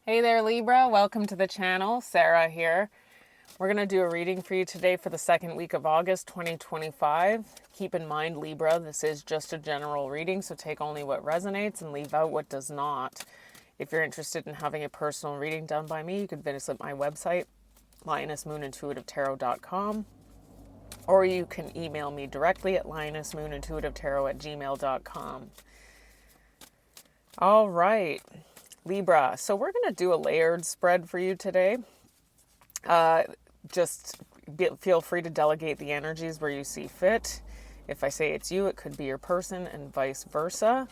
Hey there, Libra. Welcome to the channel. Sarah here. We're going to do a reading for you today for the second week of August 2025. Keep in mind, Libra, this is just a general reading, so take only what resonates and leave out what does not. If you're interested in having a personal reading done by me, you can visit my website, lionessmoonintuitivetarot.com, or you can email me directly at lionessmoonintuitivetarot@gmail.com. All right. Libra, so we're going to do a layered spread for you today. Feel free to delegate the energies where you see fit. If I say it's you, it could be your person and vice versa.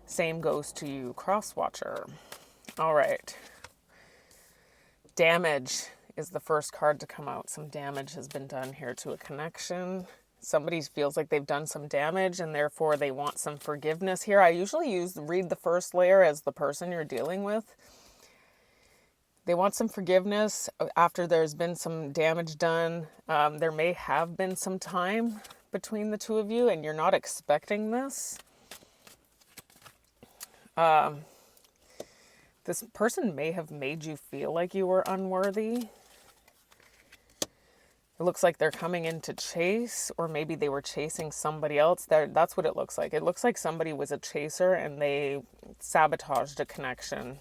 Same goes to you, cross-watcher. All right. Damage is the first card to come out. Some damage has been done here to a connection. Somebody feels like they've done some damage and therefore they want some forgiveness here. I usually read the first layer as the person you're dealing with. They want some forgiveness after there's been some damage done. There may have been some time between the two of you and you're not expecting this. This person may have made you feel like you were unworthy. It looks like they're coming in to chase, or maybe they were chasing somebody else. That's what it looks like. It looks like somebody was a chaser and they sabotaged a connection.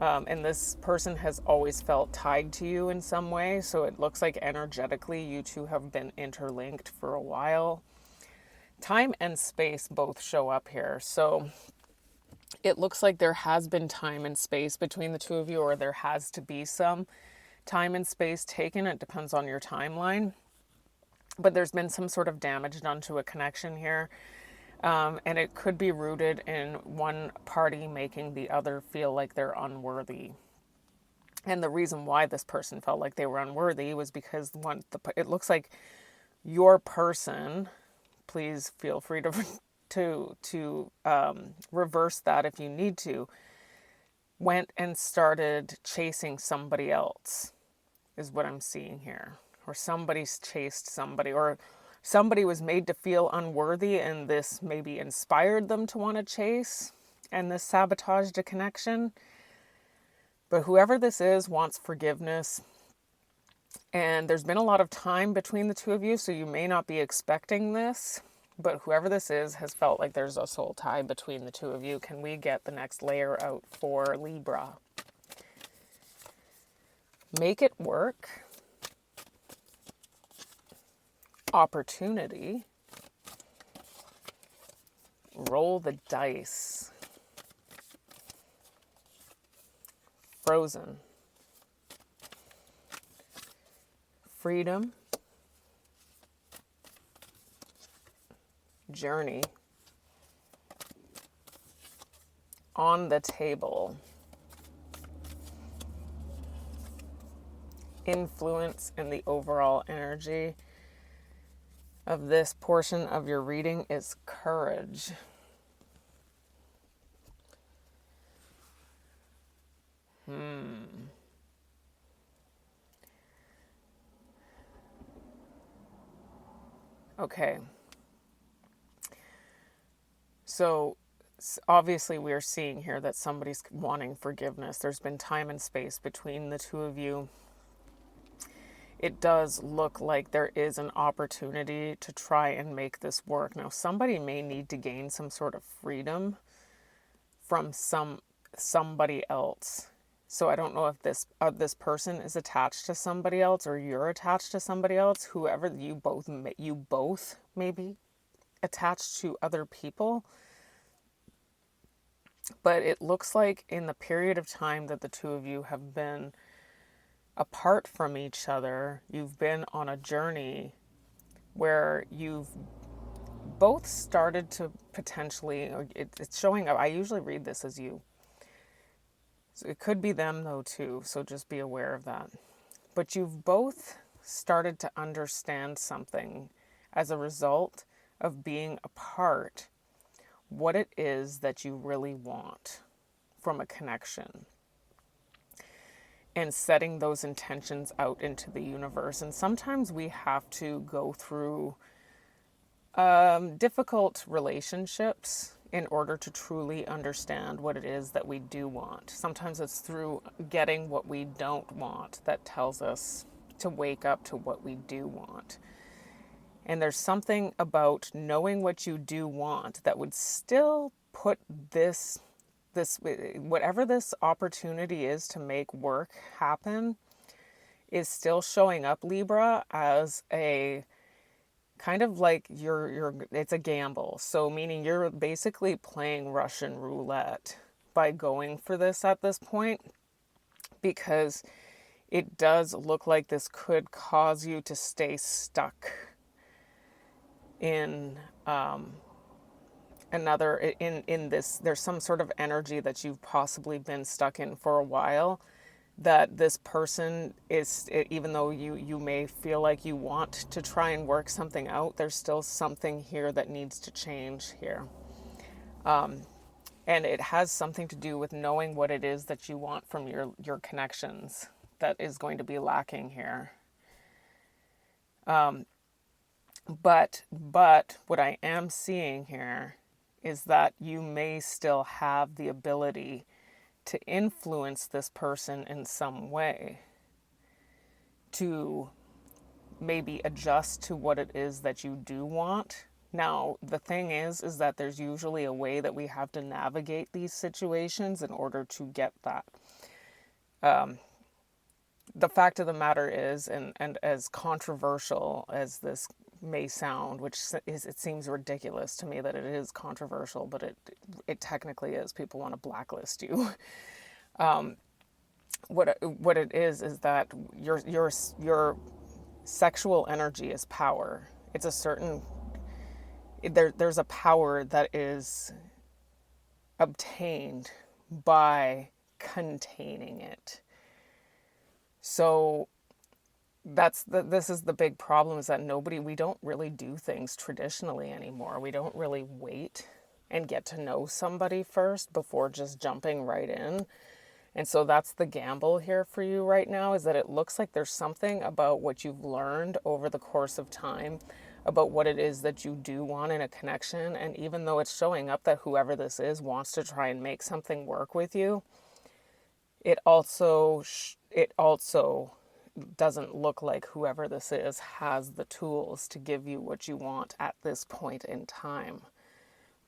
And this person has always felt tied to you in some way. So it looks like energetically you two have been interlinked for a while. Time and space both show up here. So it looks like there has been time and space between the two of you, or there has to be some time and space taken. It depends on your timeline. But there's been some sort of damage done to a connection here. And it could be rooted in one party making the other feel like they're unworthy. And the reason why this person felt like they were unworthy was because it looks like your person, please feel free to reverse that if you need to, went and started chasing somebody else, is what I'm seeing here. Or somebody's chased somebody, or somebody was made to feel unworthy and this maybe inspired them to want to chase, and this sabotaged a connection. But whoever this is wants forgiveness. And there's been a lot of time between the two of you, so you may not be expecting this. But whoever this is has felt like there's a soul tie between the two of you. Can we get the next layer out for Libra? Make it work. Opportunity. Roll the dice. Frozen. Freedom. Journey. On the table. Influence in the overall energy of this portion of your reading is courage. Okay. So obviously we are seeing here that somebody's wanting forgiveness. There's been time and space between the two of you. It does look like there is an opportunity to try and make this work. Now, somebody may need to gain some sort of freedom from somebody else. So I don't know if this person is attached to somebody else or you're attached to somebody else. Whoever you both may be attached to other people. But it looks like in the period of time that the two of you have been apart from each other, you've been on a journey where you've both started to potentially, it's showing up. I usually read this as you. So it could be them though too, so just be aware of that. But you've both started to understand something as a result of being apart, what it is that you really want from a connection. And setting those intentions out into the universe. And sometimes we have to go through difficult relationships in order to truly understand what it is that we do want. Sometimes it's through getting what we don't want that tells us to wake up to what we do want. And there's something about knowing what you do want that would still put this whatever this opportunity is to make work happen is still showing up, Libra, as a kind of like it's a gamble. So meaning you're basically playing Russian roulette by going for this at this point, because it does look like this could cause you to stay stuck in in this. There's some sort of energy that you've possibly been stuck in for a while, that this person is, even though you may feel like you want to try and work something out, there's still something here that needs to change here. And it has something to do with knowing what it is that you want from your connections that is going to be lacking here. But what I am seeing here is that you may still have the ability to influence this person in some way, to maybe adjust to what it is that you do want. Now, the thing is that there's usually a way that we have to navigate these situations in order to get that. The fact of the matter is, and as controversial as this may sound, which is, it seems ridiculous to me that it is controversial, but it technically is. People want to blacklist you. What it is that your sexual energy is power. It's a certain there's a power that is obtained by containing it. So this is the big problem, is that we don't really do things traditionally anymore. We don't really wait and get to know somebody first before just jumping right in. And so that's the gamble here for you right now, is that it looks like there's something about what you've learned over the course of time about what it is that you do want in a connection. And even though it's showing up that whoever this is wants to try and make something work with you, it also doesn't look like whoever this is has the tools to give you what you want at this point in time.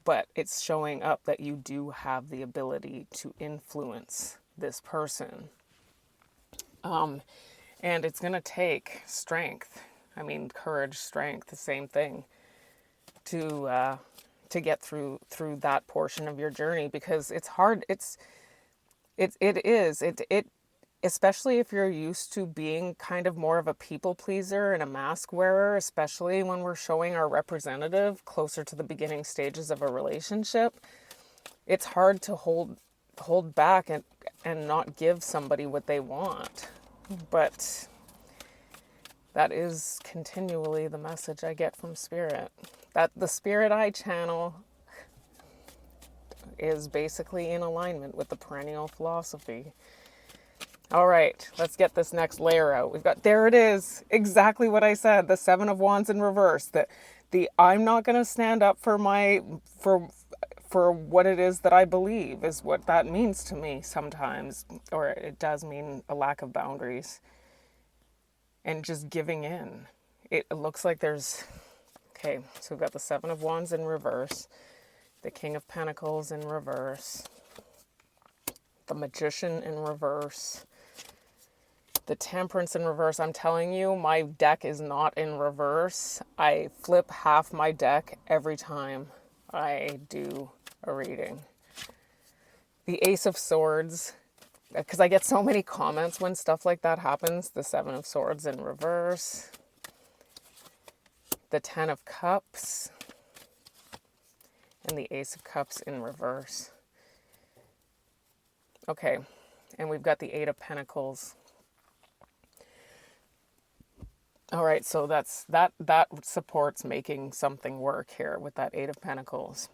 But it's showing up that you do have the ability to influence this person. And it's going to take strength. I mean, courage, strength, the same thing, to get through that portion of your journey, because it's hard. It is, especially if you're used to being kind of more of a people pleaser and a mask wearer, especially when we're showing our representative closer to the beginning stages of a relationship. It's hard to hold back and not give somebody what they want. But that is continually the message I get from Spirit. That the Spirit I channel is basically in alignment with the perennial philosophy. All right, let's get this next layer out. There it is, exactly what I said, the Seven of Wands in reverse. The I'm not going to stand up for what it is that I believe is what that means to me sometimes, or it does mean a lack of boundaries and just giving in. It looks like okay, so we've got the Seven of Wands in reverse, the King of Pentacles in reverse, the Magician in reverse, the Temperance in reverse. I'm telling you, my deck is not in reverse. I flip half my deck every time I do a reading. The Ace of Swords, because I get so many comments when stuff like that happens. The Seven of Swords in reverse, the Ten of Cups, and the Ace of Cups in reverse. Okay, and we've got the Eight of Pentacles. All right, so that supports making something work here with that Eight of Pentacles.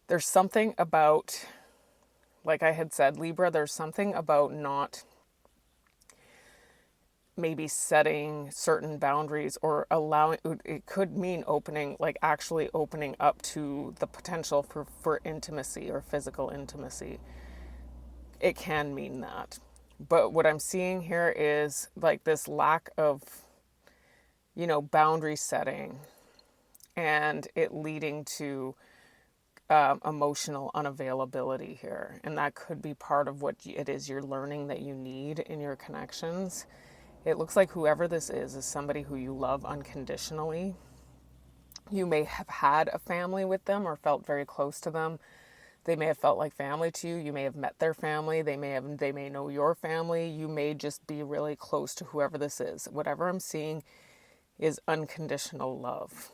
There's something about, like I had said, Libra, there's something about not maybe setting certain boundaries or allowing, it could mean opening, like actually opening up to the potential for intimacy or physical intimacy. It can mean that. But what I'm seeing here is like this lack of, boundary setting, and it leading to emotional unavailability here. And that could be part of what it is you're learning that you need in your connections. It looks like whoever this is somebody who you love unconditionally. You may have had a family with them or felt very close to them. They may have felt like family to you. You may have met their family. They may know your family. You may just be really close to whoever this is. Whatever I'm seeing is unconditional love.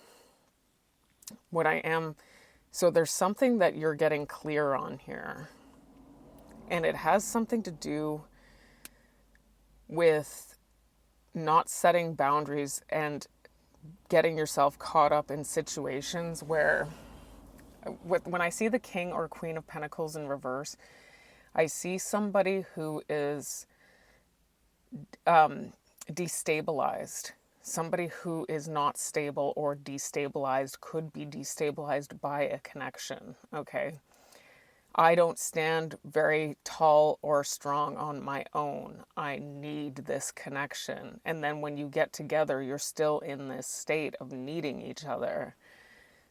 So there's something that you're getting clear on here. And it has something to do with not setting boundaries and getting yourself caught up in situations where, when I see the King or Queen of Pentacles in reverse, I see somebody who is destabilized. Somebody who is not stable or destabilized, could be destabilized by a connection, okay? I don't stand very tall or strong on my own. I need this connection. And then when you get together, you're still in this state of needing each other.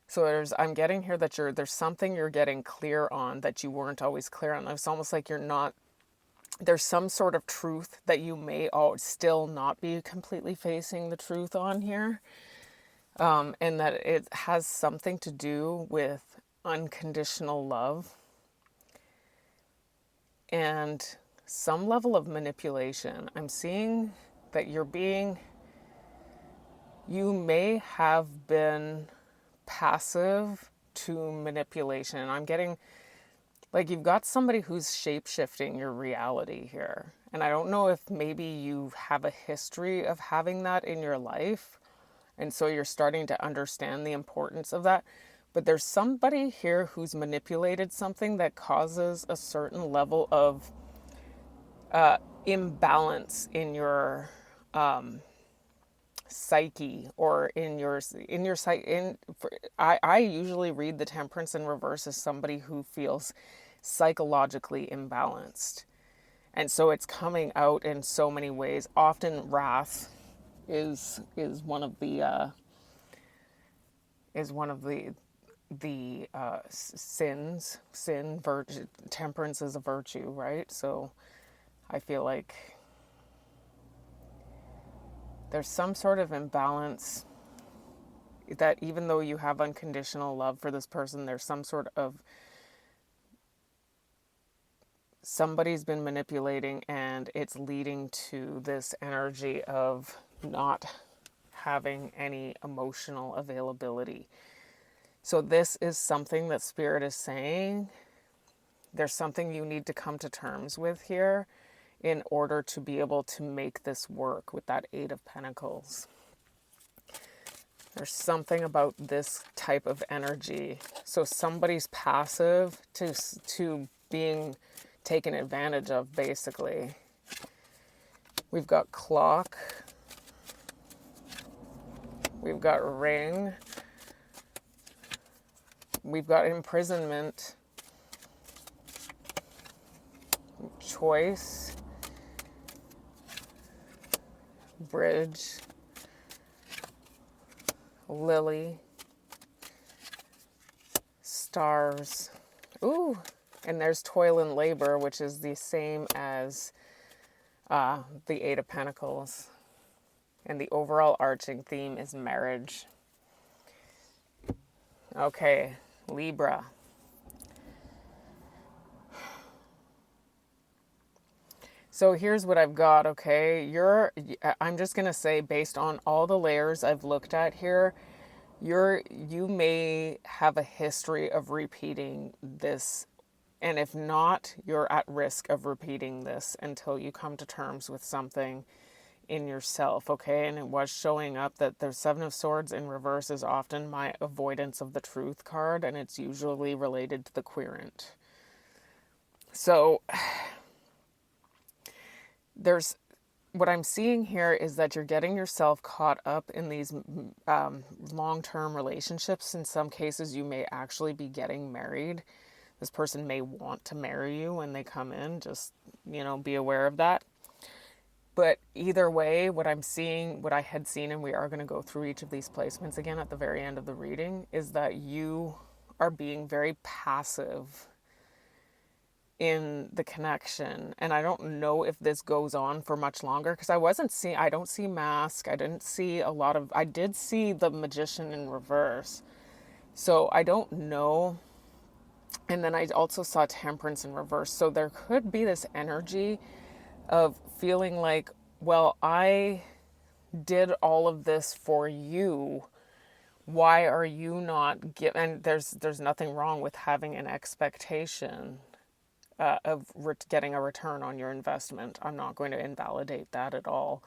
So I'm getting here that there's something you're getting clear on that you weren't always clear on. It's almost like there's some sort of truth that you may still not be completely facing the truth on here. And that it has something to do with unconditional love and some level of manipulation. I'm seeing that you may have been passive to manipulation. I'm getting like you've got somebody who's shape-shifting your reality here. And I don't know if maybe you have a history of having that in your life. And so you're starting to understand the importance of that. But there's somebody here who's manipulated something that causes a certain level of imbalance in your psyche or in your psyche. I usually read the Temperance in reverse as somebody who feels psychologically imbalanced, and so it's coming out in so many ways. Often wrath is one of the sins. Temperance is a virtue, right? So I feel like there's some sort of imbalance that even though you have unconditional love for this person, there's some sort of somebody's been manipulating, and it's leading to this energy of not having any emotional availability. So this is something that Spirit is saying. There's something you need to come to terms with here in order to be able to make this work with that Eight of Pentacles. There's something about this type of energy. So somebody's passive to being taken advantage of, basically. We've got clock. We've got ring. We've got imprisonment. Choice. Bridge. Lily. Stars. Ooh. And there's toil and labor, which is the same as the Eight of Pentacles. And the overall arching theme is marriage. Okay, Libra. So here's what I've got, okay? I'm just going to say, based on all the layers I've looked at here, you may have a history of repeating this. And if not, you're at risk of repeating this until you come to terms with something in yourself, okay? And it was showing up that the Seven of Swords in reverse is often my avoidance of the truth card, and it's usually related to the querent. So what I'm seeing here is that you're getting yourself caught up in these long-term relationships. In some cases, you may actually be getting married. This person may want to marry you when they come in. Just, be aware of that. But either way, what I'm seeing, what I had seen, and we are going to go through each of these placements again at the very end of the reading, is that you are being very passive in the connection. And I don't know if this goes on for much longer, because I don't see mask. I did see the Magician in reverse. So I don't know. And then I also saw Temperance in reverse. So there could be this energy of feeling like, well, I did all of this for you. Why are you not giving? And there's nothing wrong with having an expectation of getting a return on your investment. I'm not going to invalidate that at all.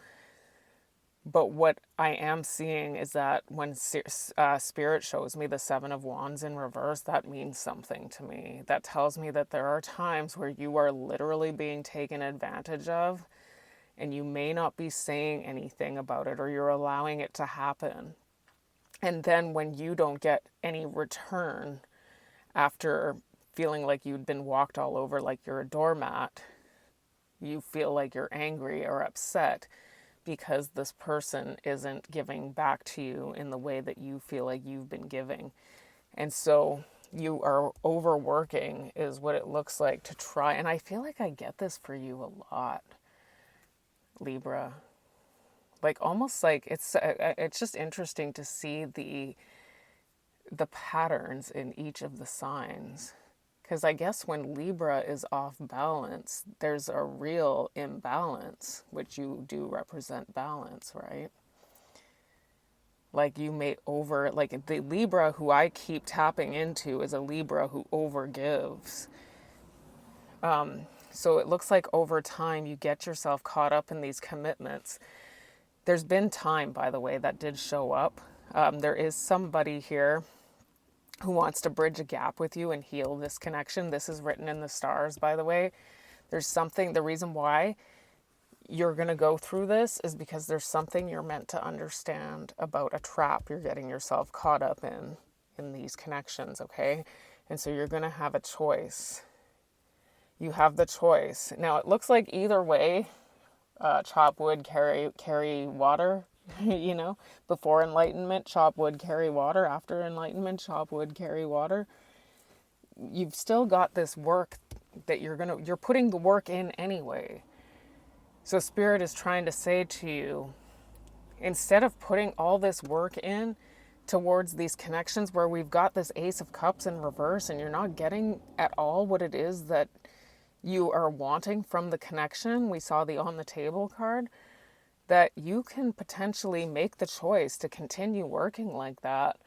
But what I am seeing is that when Spirit shows me the Seven of Wands in reverse, that means something to me. That tells me that there are times where you are literally being taken advantage of, and you may not be saying anything about it, or you're allowing it to happen. And then when you don't get any return after feeling like you'd been walked all over like you're a doormat, you feel like you're angry or upset because this person isn't giving back to you in the way that you feel like you've been giving. And so you are overworking is what it looks like to try. And I feel like I get this for you a lot, Libra. Like almost like it's just interesting to see the patterns in each of the signs. Because I guess when Libra is off balance, there's a real imbalance, which you do represent balance, right? Like you may like the Libra who I keep tapping into is a Libra who overgives. So it looks like over time you get yourself caught up in these commitments. There's been time, by the way, that did show up. There is somebody here who wants to bridge a gap with you and heal this connection. This is written in the stars, by the way. The reason why you're going to go through this is because there's something you're meant to understand about a trap you're getting yourself caught up in these connections, okay? And so you're going to have a choice. You have the choice. Now, it looks like either way, chop wood, carry water. Before enlightenment, chop wood, carry water. After enlightenment, chop wood, carry water. You've still got this work that you're putting the work in anyway. So Spirit is trying to say to you, instead of putting all this work in towards these connections where we've got this Ace of Cups in reverse and you're not getting at all what it is that you are wanting from the connection. We saw the On the Table card. That you can potentially make the choice to continue working like that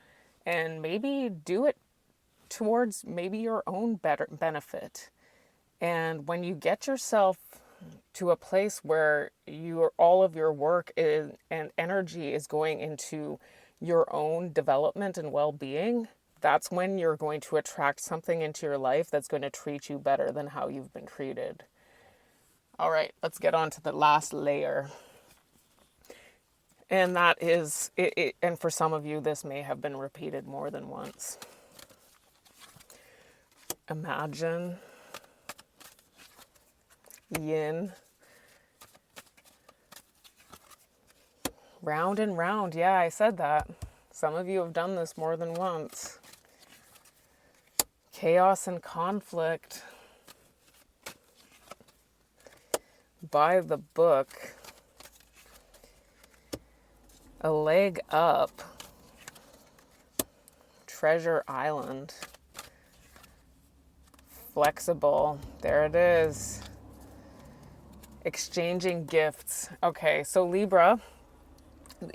and maybe do it towards maybe your own better benefit. And when you get yourself to a place where all of your work and energy is going into your own development and well-being, that's when you're going to attract something into your life that's going to treat you better than how you've been treated. All right, let's get on to the last layer. And that is, and for some of you, this may have been repeated more than once. Imagine yin, round and round. Yeah, I said that. Some of you have done this more than once. Chaos and conflict. By the book. A leg up, Treasure Island, flexible, there it is, exchanging gifts. Okay, so Libra,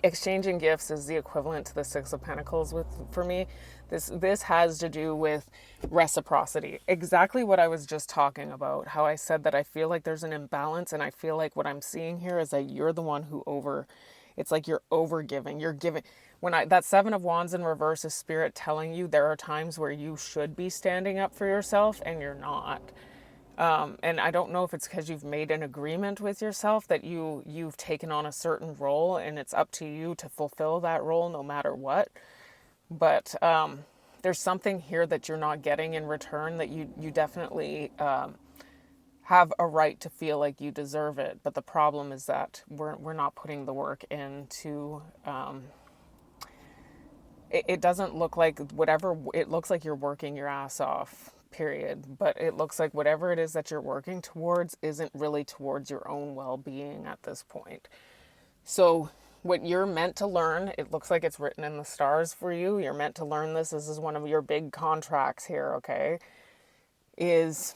exchanging gifts is the equivalent to the Six of Pentacles for me. This has to do with reciprocity. Exactly what I was just talking about, how I said that I feel like there's an imbalance, and I feel like what I'm seeing here is that you're the one who it's like you're overgiving. You're giving. That Seven of Wands in reverse is Spirit telling you there are times where you should be standing up for yourself and you're not. And I don't know if it's because you've made an agreement with yourself that you've taken on a certain role and it's up to you to fulfill that role no matter what. But there's something here that you're not getting in return that you definitely have a right to feel like you deserve it. But the problem is that we're not putting the work into. It doesn't look like whatever, it looks like you're working your ass off, period. But it looks like whatever it is that you're working towards isn't really towards your own well-being at this point. So what you're meant to learn, it looks like it's written in the stars for you. You're meant to learn this. This is one of your big contracts here, okay? Is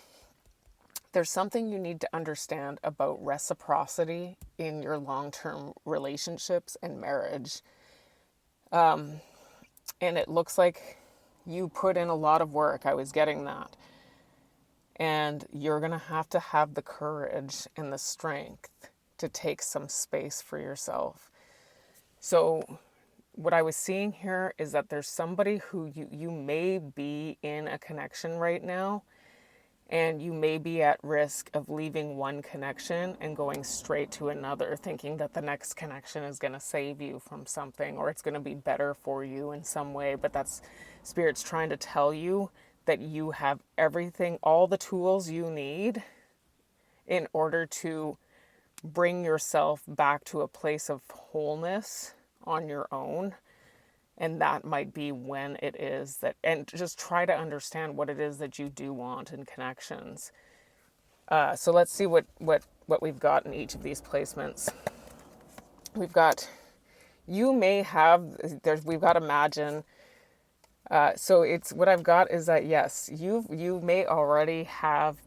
there's something you need to understand about reciprocity in your long-term relationships and marriage. And it looks like you put in a lot of work. I was getting that. And you're going to have the courage and the strength to take some space for yourself. So what I was seeing here is that there's somebody who you may be in a connection right now, and you may be at risk of leaving one connection and going straight to another, thinking that the next connection is going to save you from something or it's going to be better for you in some way. But that's Spirit's trying to tell you that you have everything, all the tools you need in order to bring yourself back to a place of wholeness on your own. And that might be when it is that, and just try to understand what it is that you do want in connections. So let's see what we've got in each of these placements. We've got, we've got imagine. So it's, what I've got is that, yes, you may already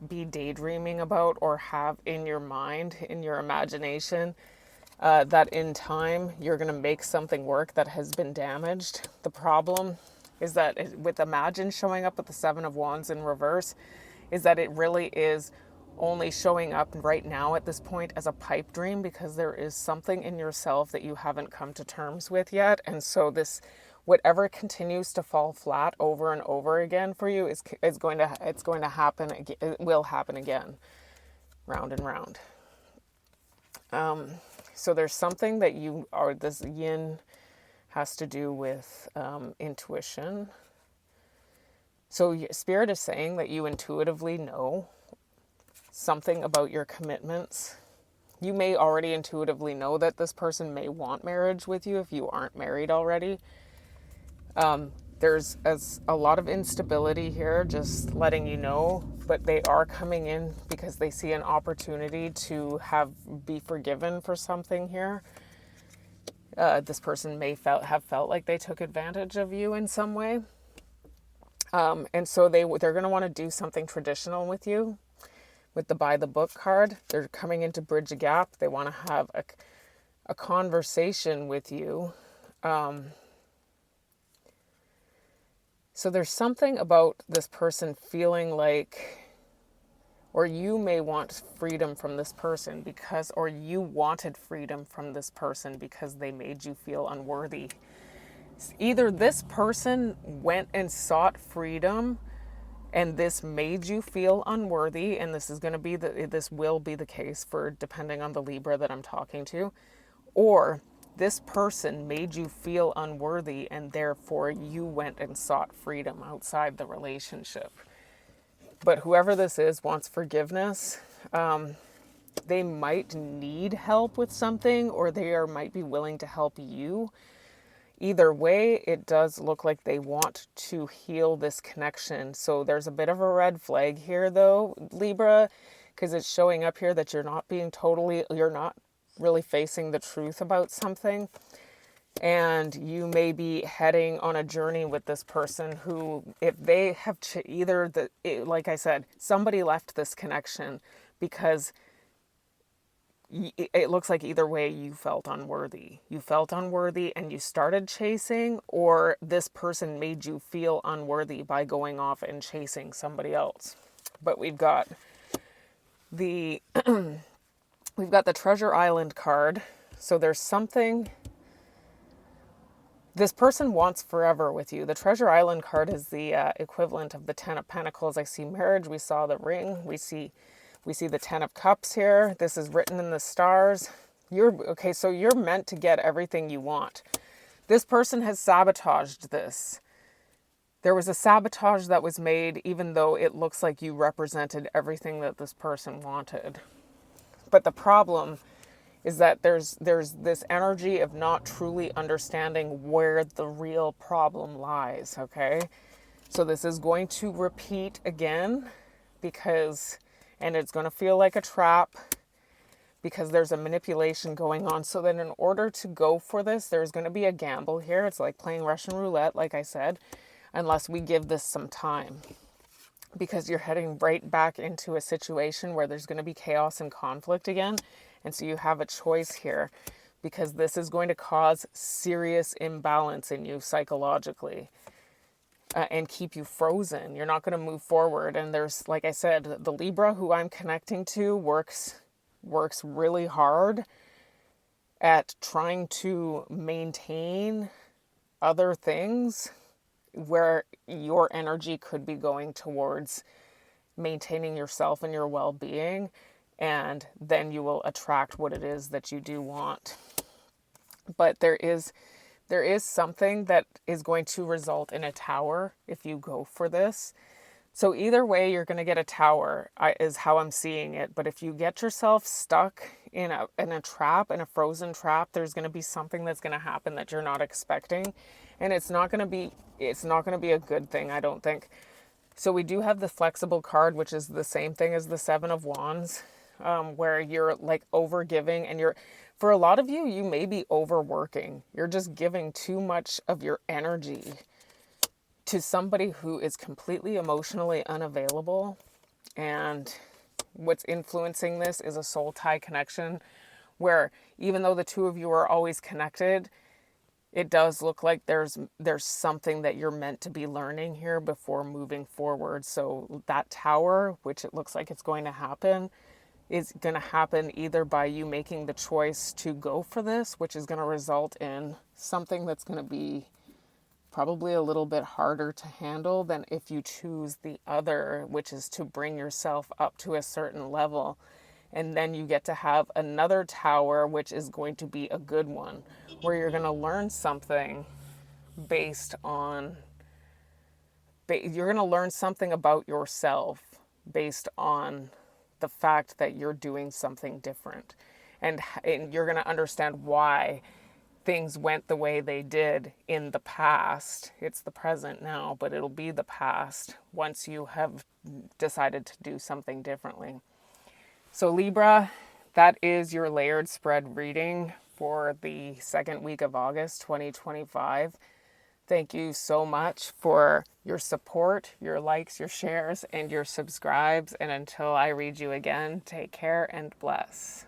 be daydreaming about or have in your mind, in your imagination, that in time you're going to make something work that has been damaged. The problem is that with Imagine showing up with the Seven of Wands in reverse, is that it really is only showing up right now at this point as a pipe dream, because there is something in yourself that you haven't come to terms with yet. And so this, whatever continues to fall flat over and over again for you is going to happen. It will happen again, round and round. So there's something that this yin has to do with intuition. So Spirit is saying that you intuitively know something about your commitments. You may already intuitively know that this person may want marriage with you if you aren't married already. There's a lot of instability here, just letting you know, but they are coming in because they see an opportunity to be forgiven for something here. This person may have felt like they took advantage of you in some way. And so they're going to want to do something traditional with you. With the by the book card, they're coming in to bridge a gap. They want to have a conversation with you. So there's something about this person feeling like, or you may want freedom from this person or you wanted freedom from this person because they made you feel unworthy. Either this person went and sought freedom and this made you feel unworthy, and this will be the case for, depending on the Libra that I'm talking to, or this person made you feel unworthy and therefore you went and sought freedom outside the relationship. But whoever this is wants forgiveness. They might need help with something, or might be willing to help you. Either way, it does look like they want to heal this connection. So there's a bit of a red flag here though, Libra, because it's showing up here that you're not really facing the truth about something. And you may be heading on a journey with this person who, if they have like I said, somebody left this connection because it looks like either way you felt unworthy. You felt unworthy and you started chasing, or this person made you feel unworthy by going off and chasing somebody else. But we've got the Treasure Island card. So there's something This person wants forever with you. The Treasure Island card is the equivalent of the Ten of Pentacles. I see marriage. We saw the ring. We see the Ten of Cups here. This is written in the stars. So you're meant to get everything you want. This person has sabotaged this. There was a sabotage that was made, even though it looks like you represented everything that this person wanted. But the problem is that there's this energy of not truly understanding where the real problem lies, okay? So this is going to repeat again and it's going to feel like a trap because there's a manipulation going on. So then in order to go for this, there's going to be a gamble here. It's like playing Russian roulette, like I said, unless we give this some time. Because you're heading right back into a situation where there's going to be chaos and conflict again. And so you have a choice here because this is going to cause serious imbalance in you psychologically and keep you frozen. You're not going to move forward. And there's, like I said, the Libra who I'm connecting to works really hard at trying to maintain other things where your energy could be going towards maintaining yourself and your well-being, and then you will attract what it is that you do want. But there is something that is going to result in a tower if you go for this. So either way, you're going to get a tower, is how I'm seeing it. But if you get yourself stuck in a trap, in a frozen trap, there's going to be something that's going to happen that you're not expecting. And it's not going to be a good thing, I don't think. So we do have the flexible card, which is the same thing as the Seven of Wands, where you're like overgiving, and for a lot of you, you may be overworking. You're just giving too much of your energy to somebody who is completely emotionally unavailable. And what's influencing this is a soul tie connection where even though the two of you are always connected, it does look like there's something that you're meant to be learning here before moving forward. So that tower, which it looks like it's going to happen, is going to happen either by you making the choice to go for this, which is going to result in something that's going to be probably a little bit harder to handle than if you choose the other, which is to bring yourself up to a certain level. And then you get to have another tower, which is going to be a good one, where you're going to learn something you're going to learn something about yourself based on the fact that you're doing something different. And you're going to understand why things went the way they did in the past. It's the present now, but it'll be the past once you have decided to do something differently. So Libra, that is your layered spread reading for the second week of August 2025. Thank you so much for your support, your likes, your shares, and your subscribes. And until I read you again, take care and bless.